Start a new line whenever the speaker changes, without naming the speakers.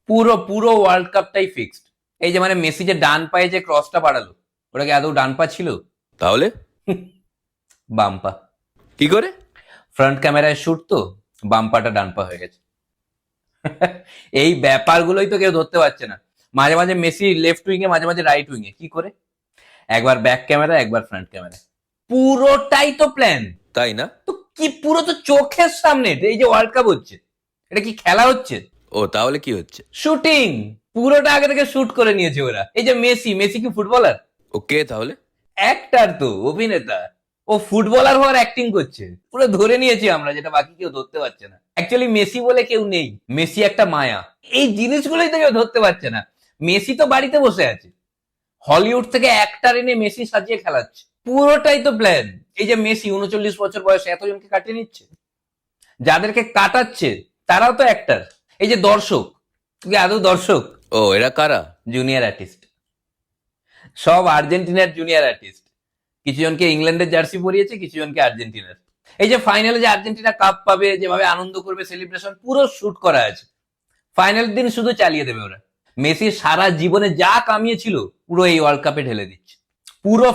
পুরো পুরো ওয়ার্ল্ড কাপটাই ফিক্সড। এই যে মানে মেসি যে ডান পায়ে যে ক্রসটা বাড়ালো, ওটা কি আদৌ ডান পা ছিল?
তাহলে
বাম পা।
কি করে?
ফ্রন্ট ক্যামেরায় শুট তো, বাম পাটা ডান পা হয়ে গেছে। এই ব্যাপারগুলোই তো কেউ ধরতে পারছে না। মাঝে মাঝে মেসি লেফট উইং এ, মাঝে মাঝে রাইট উইং এ, কি করে? একবার ব্যাক ক্যামেরা, একবার ফ্রন্ট ক্যামেরা। পুরোটাই তো প্ল্যান।
তাই না?
তো কি, পুরো তো চোখের সামনে এই যে ওয়ার্ল্ড কাপ হচ্ছে, এটা কি খেলা হচ্ছে?
ও তাহলে কি হচ্ছে?
শুটিং। পুরোটা আগে থেকে শুট করে নিয়েছে ওরা। এই যে মেসি, মেসি কি ফুটবলার?
ও কে তাহলে?
অ্যাক্টার তো, অভিনেতা। ও ফুটবলার হওয়ার অ্যাক্টিং করছে। পুরো ধরে নিয়েছি আমরা, যেটা বাকি কেউ ধরতে পারছে না। অ্যাকচুয়ালি মেসি বলে কেউ নেই, মেসি একটা মায়া। এই জিনিসগুলোই তো কেউ ধরতে পারছে না। মেসি তো বাড়িতে বসে আছে, হলিউড থেকে অ্যাক্টার এনে মেসি সাজিয়ে খেলাচ্ছে। পুরোটাই তো প্ল্যান। এই যে মেসি 39 বছর বয়সে এতজনকে কাটিয়ে নিচ্ছে, যাদেরকে কাটাচ্ছে তারাও তো অ্যাক্টার। এই যে দর্শক, তুই আদৌ দর্শক?
ও এরা কারা?
জুনিয়র আর্টিস্ট, সব আর্জেন্টিনার জুনিয়র আর্টিস্ট। কিছু জনকে ইংল্যান্ডের জার্সি পরিয়েছে, কিছু জনকে আর্জেন্টিনার। এই যে ফাইনালে যে আর্জেন্টিনা কাপ পাবে, যেভাবে আনন্দ করবে, সেলিব্রেশন পুরো শুট করা আছে। ফাইনাল দিন শুধু চালিয়ে দেবে ওরা। মেসি সারা জীবনে যা কামিয়েছিল পুরো এই ওয়ার্ল্ড কাপে ঢেলে দিচ্ছে। পুরো